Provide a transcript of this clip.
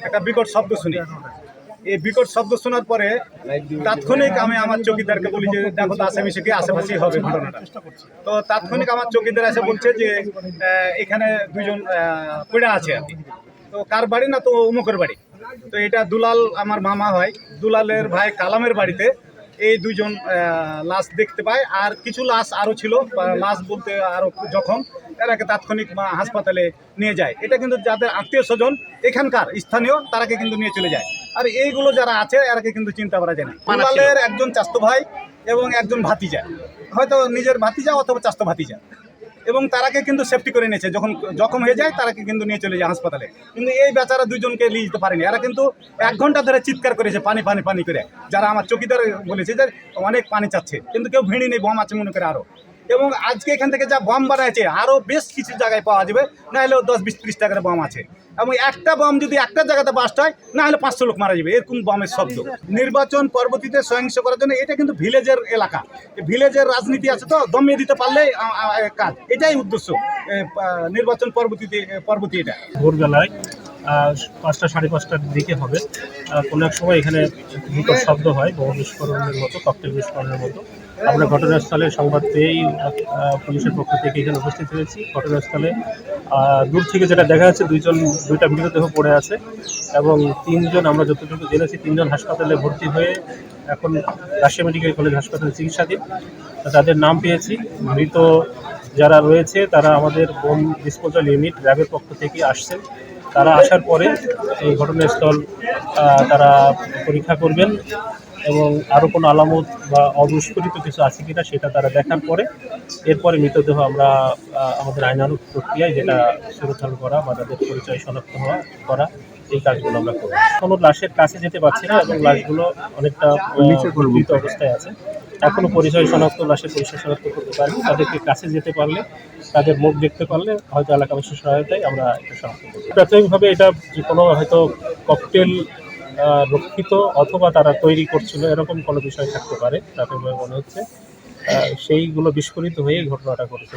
একটা বিকট শব্দ শুনি। এই বিকট শব্দ শোনার পরে তাৎক্ষণিক আমি আমার চৌকিদারকে বলি যে দেখো তো আশেপাশে কি আশেপাশেই হবে ঘটনাটা। তো তাৎক্ষণিক আমার চৌকিদার এসে বলছে যে এখানে দুজন পড়ে আছে আর কি। তো কার বাড়ি না, তো অমুকের বাড়ি। তো এটা দুলাল আমার মামা হয়, দুলালের ভাই কালামের বাড়িতে এই দুজন লাশ দেখতে পায়। আর কিছু লাশ আরও ছিল, লাশ বলতে আরও জখম, এরাকে তাৎক্ষণিক হাসপাতালে নিয়ে যায়। এটা কিন্তু যাদের আত্মীয় স্বজন এখানকার স্থানীয় তারাকে কিন্তু নিয়ে চলে যায়। আর এইগুলো যারা আছে এরাকে কিন্তু চিন্তা করা যায় না। দুলালের একজন চাস্তো ভাই এবং একজন ভাতিজা, হয়তো নিজের ভাতিজা অথবা চাস্তো ভাতিজা, এবং তারাকে কিন্তু সেফটি করে নিয়েছে। যখন জখম হয়ে যায় তারাকে কিন্তু নিয়ে চলে যায় হাসপাতালে। কিন্তু এই বেচারা দুজনকে নিয়ে যেতে পারেনি। এরা কিন্তু 1 ঘন্টা ধরে চিৎকার করেছে পানি পানি পানি করে। যারা আমার চৌকিদার বলেছে যে অনেক পানি চাচ্ছে, কিন্তু কেউ ভিড়ি নেই, বম আছে মনে করে আরও। এবং আজকে এখান থেকে যা বম বানাইছে আরও বেশ কিছু জায়গায় পাওয়া যাবে, না হলেও 10-20-30 টাকার বম আছে। এবং একটা বম যদি একটা জায়গাতে বাস্ট হয়, না হলে 500 লোক মারা যাবে, এরকম বমের শব্দ। নির্বাচন পরবর্তীতে সহিংস করার জন্য এটা কিন্তু ভিলেজের এলাকা, ভিলেজের রাজনীতি আছে, তো দমিয়ে দিতে পারলে কাজ, এটাই উদ্দেশ্য নির্বাচন পরবর্তী এটা। ভোরবেলায় 5টা 5:30টার দিকে হবে, কোনো এক সময় এখানে বিকট শব্দ হয়, বোমা বিস্ফোরণের মতো, ককটেল বিস্ফোরণের মতো। আমরা ঘটনাস্থলে সংবাদ পেয়েই পুলিশের পক্ষ থেকে এখানে উপস্থিত হয়েছি। ঘটনাস্থলে দূর থেকে যেটা দেখা যাচ্ছে দুইটা মৃতদেহ পড়ে আছে, এবং 3 জন, আমরা যতটুকু জেনেছি 3 জন হাসপাতালে ভর্তি হয়ে এখন রাজশাহী মেডিকেল কলেজ হাসপাতালে চিকিৎসাধীন। তাদের নাম পেয়েছি। মৃত যারা রয়েছে তারা আমাদের বোম ডিসপোজাল ইউনিট র্যাবের পক্ষ থেকে আসছেন। তারা আসার পরে এই ঘটনাস্থল তারা পরীক্ষা করবেন, এবং আরও কোনো আলামত বা অবিস্ফোরিত কিছু আছে কিনা সেটা তারা দেখার পরে এরপরে মৃতদেহ আমরা আমাদের আইনানুগ প্রক্রিয়ায়, যেটা সুরক্ষা করা বা তাদের পরিচয় শনাক্ত করা, এই কাজগুলো আমরা করি। কোনো লাশের কাছে যেতে পারছি না, এবং লাশগুলো অনেকটা মৃত অবস্থায় আছে। এখনো লাশের পরিচয় শনাক্ত করতে পারি। তাদেরকে কাছে যেতে পারলে, তাদের মুখ দেখতে পারলে হয়তো এলাকাবাসীর সহায়তায় আমরা এটা শনাক্ত করব। প্রাথমিকভাবে এটা যে কোনো হয়তো ককটেল রক্ষিত অথবা তারা তৈরি করছিল, এরকম কোনো বিষয় থাকতে পারে প্রাথমিকভাবে মনে হচ্ছে। সেইগুলো বিস্ফোরিত হয়ে ঘটনাটা ঘটেছে।